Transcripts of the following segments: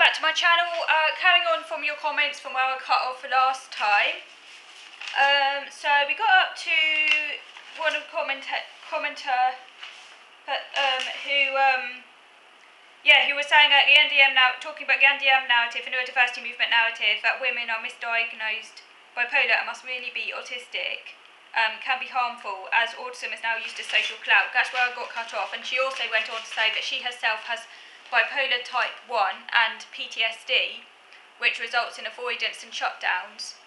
back to my channel. Carrying on from your comments from where I cut off the last time. So we got up to one of the commenter who was saying that the NDM talking about the NDM narrative, the neurodiversity movement narrative, that women are misdiagnosed bipolar and must really be autistic, can be harmful as autism is now used as social clout. That's where I got cut off. And she also went on to say that she herself has bipolar type 1 and PTSD, which results in avoidance and shutdowns.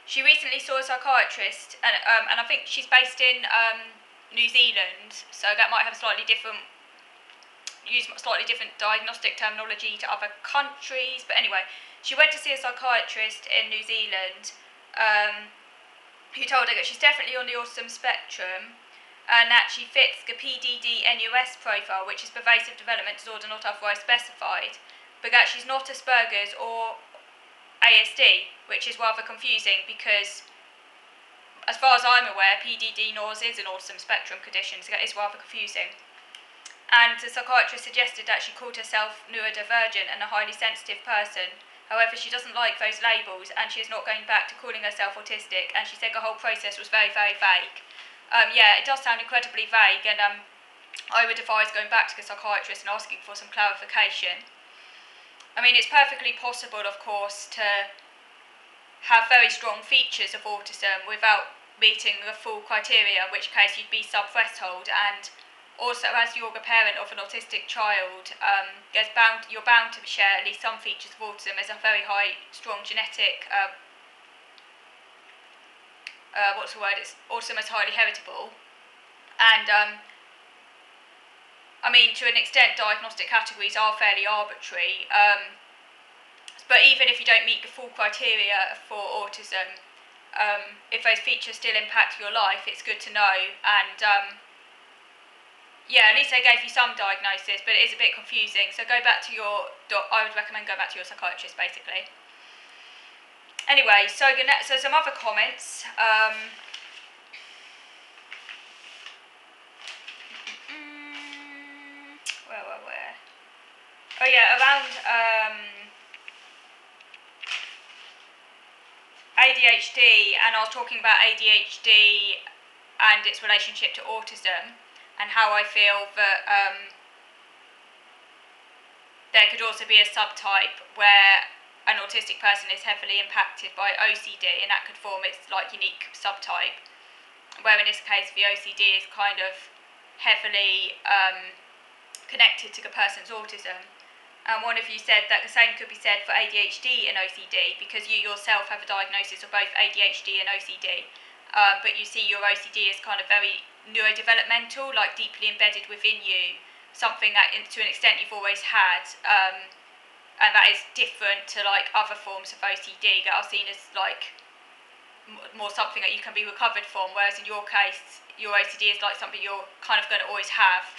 She recently saw a psychiatrist, and I think she's based in New Zealand, so that might have slightly different diagnostic terminology to other countries. But anyway, she went to see a psychiatrist in New Zealand, who told her that she's definitely on the autism spectrum, and that she fits the PDD-NOS profile, which is pervasive development disorder not otherwise specified, but that she's not Asperger's or ASD, which is rather confusing because, as far as I'm aware, PDD-NOS is an autism spectrum condition, so that is rather confusing. And the psychiatrist suggested that she called herself neurodivergent and a highly sensitive person. However, she doesn't like those labels, and she is not going back to calling herself autistic, and she said the whole process was very, very vague. Yeah, it does sound incredibly vague, and I would advise going back to the psychiatrist and asking for some clarification. I mean, it's perfectly possible, of course, to have very strong features of autism without meeting the full criteria, in which case you'd be sub-threshold. And also, as you're a parent of an autistic child, you're bound to share at least some features of autism. There's a very high, strong genetic autism is highly heritable, and I mean, to an extent, diagnostic categories are fairly arbitrary, but even if you don't meet the full criteria for autism, if those features still impact your life, it's good to know. And yeah, at least they gave you some diagnosis, but it is a bit confusing, so go back to I would recommend go back to your psychiatrist, basically. Anyway, so some other comments. Where? Oh yeah, around ADHD, and I was talking about ADHD and its relationship to autism, and how I feel that there could also be a subtype where an autistic person is heavily impacted by OCD, and that could form its unique subtype, where in this case the OCD is kind of heavily connected to the person's autism. And one of you said that the same could be said for ADHD and OCD, because you yourself have a diagnosis of both ADHD and OCD, but you see your OCD as kind of very neurodevelopmental, like deeply embedded within you, something that to an extent you've always had, and that is different to other forms of OCD that are seen as more something that you can be recovered from, whereas in your case your OCD is something you're kind of going to always have.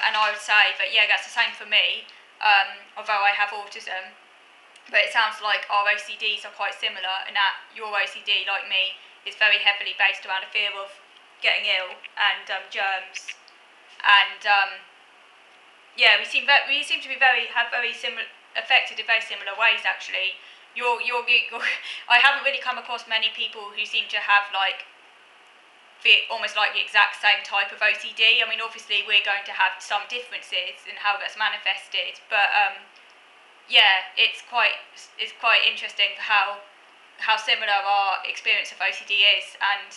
And I would say that, yeah, that's the same for me, although I have autism, but it sounds like our OCDs are quite similar, and that your OCD, like me, is very heavily based around a fear of getting ill and germs. And yeah, we seem to be affected in very similar ways, actually. I haven't really come across many people who seem to have almost the exact same type of OCD. I mean, obviously we're going to have some differences in how that's manifested, but yeah, it's quite interesting how similar our experience of OCD is. And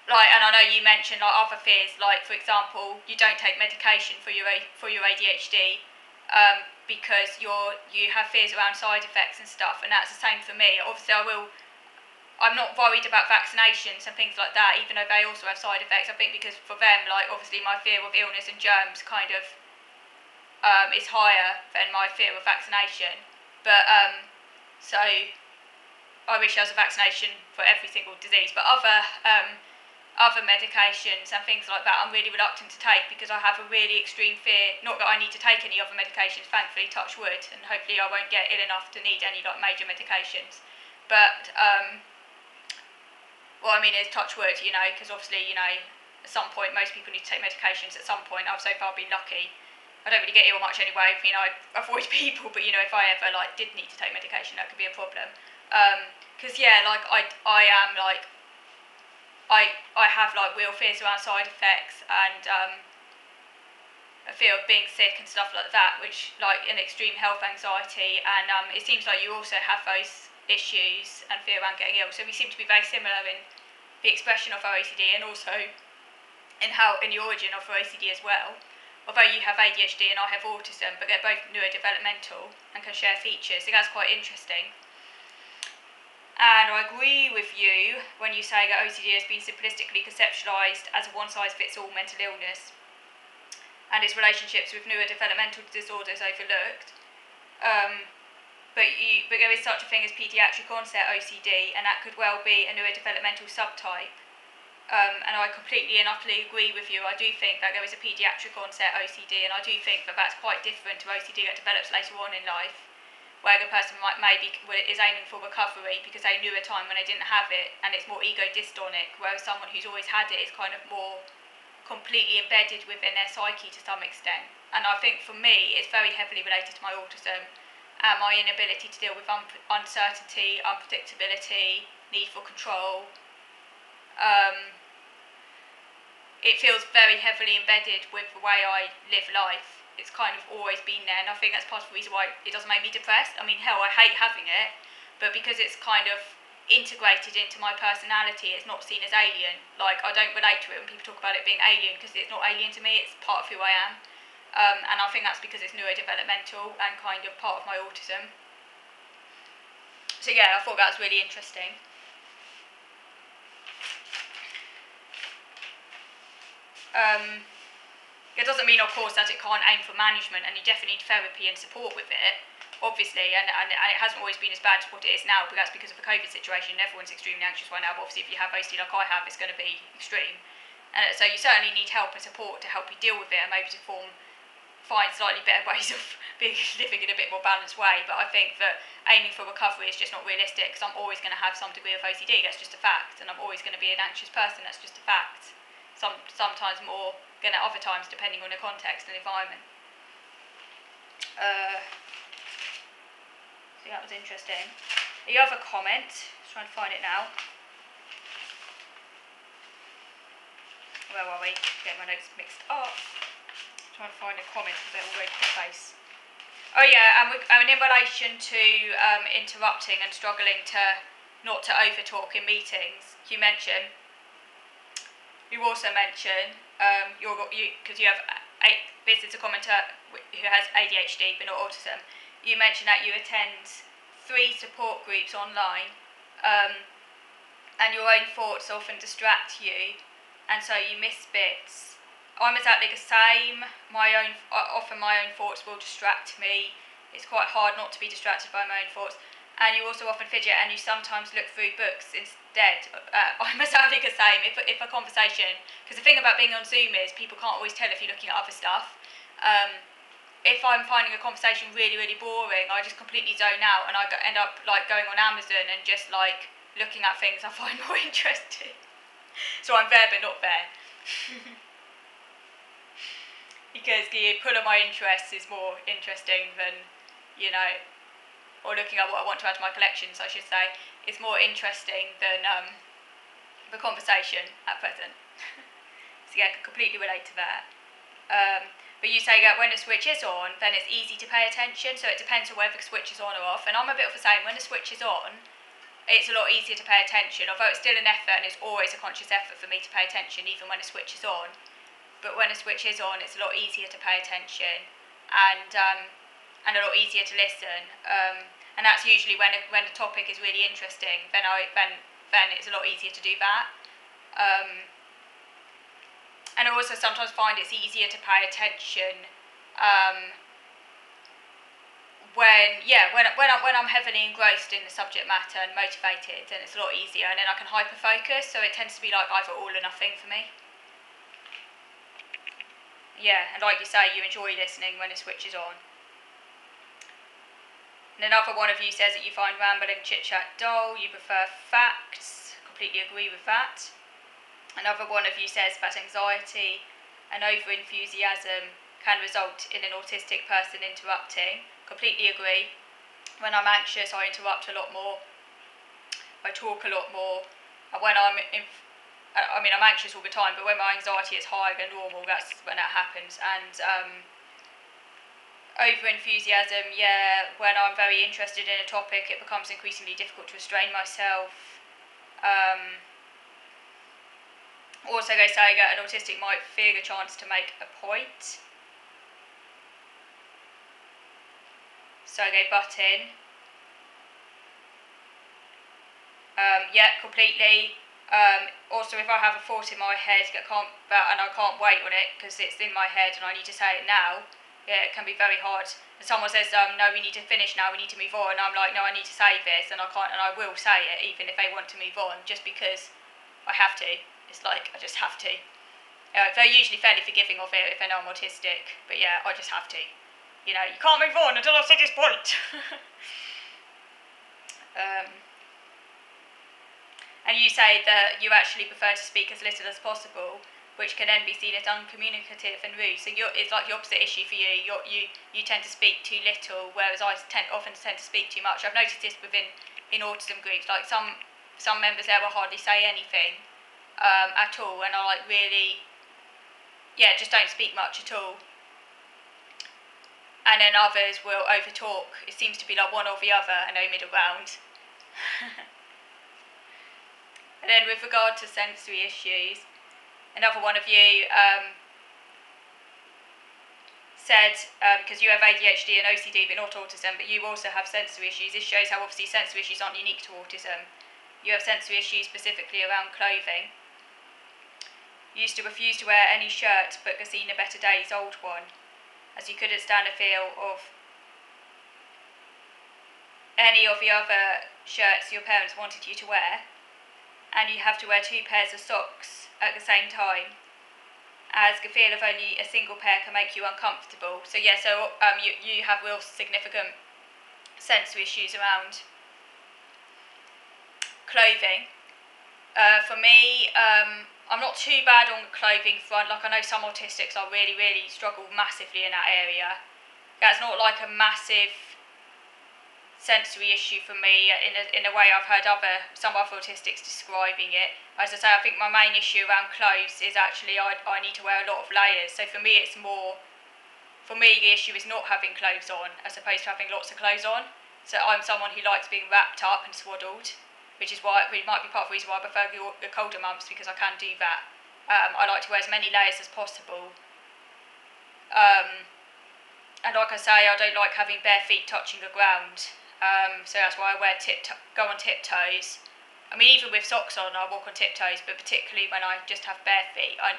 I know you mentioned other fears, for example, you don't take medication for your ADHD because you have fears around side effects and stuff, and that's the same for me. Obviously, I'm not worried about vaccinations and things like that, even though they also have side effects. I think because for them, obviously my fear of illness and germs kind of is higher than my fear of vaccination. But so I wish there was a vaccination for every single disease. But other medications and things like that, I'm really reluctant to take because I have a really extreme fear. Not that I need to take any other medications, thankfully, touch wood, and hopefully I won't get ill enough to need any major medications. But well, I mean, it's touch wood, because obviously, at some point, most people need to take medications at some point. I've so far been lucky. I don't really get ill much anyway. I mean, I avoid people, but you know, if I ever like did need to take medication, that could be a problem. Because yeah, like I am like I have like real fears around side effects and a fear of being sick and stuff like that, which like an extreme health anxiety, and it seems like you also have those issues and fear around getting ill. So we seem to be very similar in the expression of our OCD and also in the origin of our OCD as well. Although you have ADHD and I have autism, but they're both neurodevelopmental and can share features, so that's quite interesting. And I agree with you when you say that OCD has been simplistically conceptualised as a one-size-fits-all mental illness, and its relationships with neurodevelopmental disorders overlooked. But there is such a thing as paediatric onset OCD, and that could well be a neurodevelopmental subtype. And I completely and utterly agree with you. I do think that there is a paediatric onset OCD, and I do think that that's quite different to OCD that develops later on in life, where the person is aiming for recovery because they knew a time when they didn't have it, and it's more ego-dystonic, whereas someone who's always had it is kind of more completely embedded within their psyche to some extent. And I think for me, it's very heavily related to my autism and my inability to deal with uncertainty, unpredictability, need for control. It feels very heavily embedded with the way I live life. It's kind of always been there, and I think that's part of the reason why it doesn't make me depressed. I mean, hell, I hate having it, but because it's kind of integrated into my personality, it's not seen as alien. Like, I don't relate to it when people talk about it being alien, because it's not alien to me, it's part of who I am. And I think that's because it's neurodevelopmental and kind of part of my autism. So yeah, I thought that was really interesting. It doesn't mean, of course, that it can't aim for management, and you definitely need therapy and support with it, obviously, and it hasn't always been as bad as what it is now, but that's because of the COVID situation. Everyone's extremely anxious right now, but obviously if you have OCD like I have, it's going to be extreme. And so you certainly need help and support to help you deal with it, and maybe to find slightly better ways of living in a bit more balanced way. But I think that aiming for recovery is just not realistic, because I'm always going to have some degree of OCD, that's just a fact, and I'm always going to be an anxious person, that's just a fact. Sometimes more than at other times, depending on the context and environment. So that was interesting. The other comment, just trying to find it now. Where are we? Getting my notes mixed up. Trying to find a comment because they're all over the place. Oh yeah, and in relation to interrupting and struggling not to over talk in meetings, you also mention because you have this is a commenter who has ADHD but not autism. You mentioned that you attend 3 support groups online, and your own thoughts often distract you, and so you miss bits. I'm exactly the same. Often my own thoughts will distract me. It's quite hard not to be distracted by my own thoughts. And you also often fidget, and you sometimes look through books instead. I'm exactly the same. If a conversation, because the thing about being on Zoom is people can't always tell if you're looking at other stuff. If I'm finding a conversation really, really boring, I just completely zone out, and I end up like going on Amazon and just like looking at things I find more interesting. So I'm there but not there. Because the pull of my interests is more interesting than, or looking at what I want to add to my collections, I should say, is more interesting than the conversation at present. So yeah, I can completely relate to that. But you say that when the switch is on, then it's easy to pay attention, so it depends on whether the switch is on or off. And I'm a bit of the same. When the switch is on, it's a lot easier to pay attention, although it's still an effort, and it's always a conscious effort for me to pay attention, even when the switch is on. But when the switch is on, it's a lot easier to pay attention, and a lot easier to listen. And that's usually when the topic is really interesting. Then it's a lot easier to do that. And I also sometimes find it's easier to pay attention when I'm heavily engrossed in the subject matter and motivated, then it's a lot easier, and then I can hyper focus. So it tends to be like either all or nothing for me. Yeah, and like you say, you enjoy listening when the switch is on. And another one of you says that you find rambling chit-chat dull, you prefer facts. Completely agree with that. Another one of you says that anxiety and over-enthusiasm can result in an autistic person interrupting. Completely agree. When I'm anxious, I interrupt a lot more. I talk a lot more. And when I'm anxious all the time, but when my anxiety is higher than normal, that's when that happens. And over-enthusiasm, yeah, when I'm very interested in a topic, it becomes increasingly difficult to restrain myself. Also, they say that an autistic might fear a chance to make a point. So they butt in. Yeah, completely. Also, if I have a thought in my head and I can't wait on it because it's in my head and I need to say it now, yeah, it can be very hard. And someone says, no, we need to finish now, we need to move on. And I'm like, no, I need to say this, and I can't, and I will say it even if they want to move on, just because I have to. It's like, I just have to. They're usually fairly forgiving of it if they know I'm autistic, but yeah, I just have to. You know, you can't move on until I've said this point. And you say that you actually prefer to speak as little as possible, which can then be seen as uncommunicative and rude. So it's like the opposite issue for you. You tend to speak too little, whereas I often tend to speak too much. I've noticed this in autism groups. Like some members there will hardly say anything at all, and are like really, yeah, just don't speak much at all. And then others will overtalk. It seems to be like one or the other, and no middle ground. And then with regard to sensory issues, another one of you said, because you have ADHD and OCD but not autism, but you also have sensory issues. This shows how obviously sensory issues aren't unique to autism. You have sensory issues specifically around clothing. You used to refuse to wear any shirt but seen a better day's old one, as you couldn't stand the feel of any of the other shirts your parents wanted you to wear. And you have to wear 2 pairs of socks at the same time, as the feel of only a single pair can make you uncomfortable. So yeah, you have real significant sensory issues around clothing. For me, I'm not too bad on the clothing front. Like, I know some autistics are really, really struggle massively in that area. That's not like a massive sensory issue for me in a way I've heard some other autistics describing it. As I say, I think my main issue around clothes is actually I need to wear a lot of layers. So for me the issue is not having clothes on as opposed to having lots of clothes on. So I'm someone who likes being wrapped up and swaddled, which is why it might be part of the reason why I prefer the colder months, because I can do that. I like to wear as many layers as possible. And like I say, I don't like having bare feet touching the ground. So that's why I go on tiptoes. I mean, even with socks on, I walk on tiptoes, but particularly when I just have bare feet. I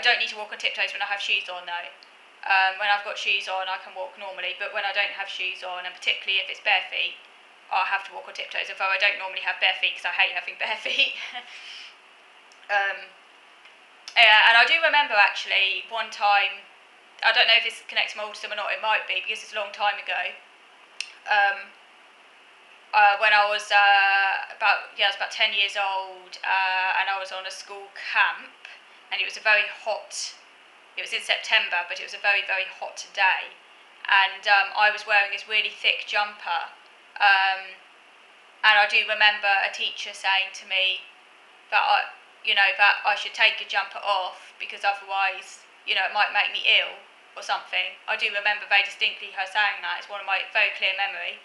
don't need to walk on tiptoes when I have shoes on, though. When I've got shoes on, I can walk normally, but when I don't have shoes on, and particularly if it's bare feet, I have to walk on tiptoes, although I don't normally have bare feet because I hate having bare feet. Yeah, and I do remember actually one time, I don't know if this connects to my autism or not, it might be, because it's a long time ago. When I was about 10 years old, and I was on a school camp, and it was in September, but it was a very, very hot day, and I was wearing this really thick jumper, and I do remember a teacher saying to me that I should take the jumper off because otherwise, it might make me ill or something. I do remember very distinctly her saying that. It's one of my very clear memory.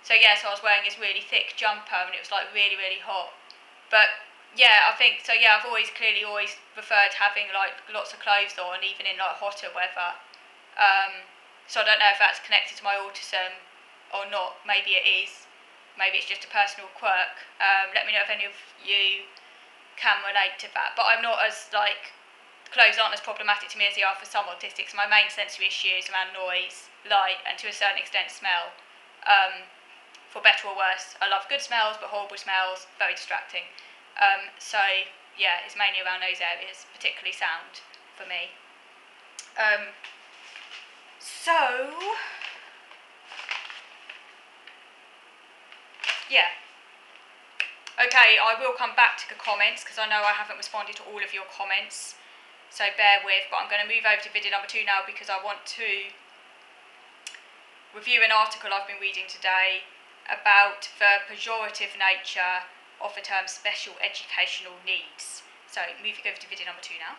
So I was wearing this really thick jumper and it was like really, really hot. But yeah, I've always preferred having like lots of clothes on, even in like hotter weather. So I don't know if that's connected to my autism or not. Maybe it is. Maybe it's just a personal quirk. Let me know if any of you can relate to that. But I'm not as clothes aren't as problematic to me as they are for some autistics. My main sensory issue is around noise, light, and to a certain extent smell. For better or worse, I love good smells, but horrible smells, very distracting. It's mainly around those areas, particularly sound for me. Okay, I will come back to the comments because I know I haven't responded to all of your comments. so bear with, but I'm going to move over to video number 2 now because I want to review an article I've been reading today about the pejorative nature of the term special educational needs. So moving over to video number 2 now.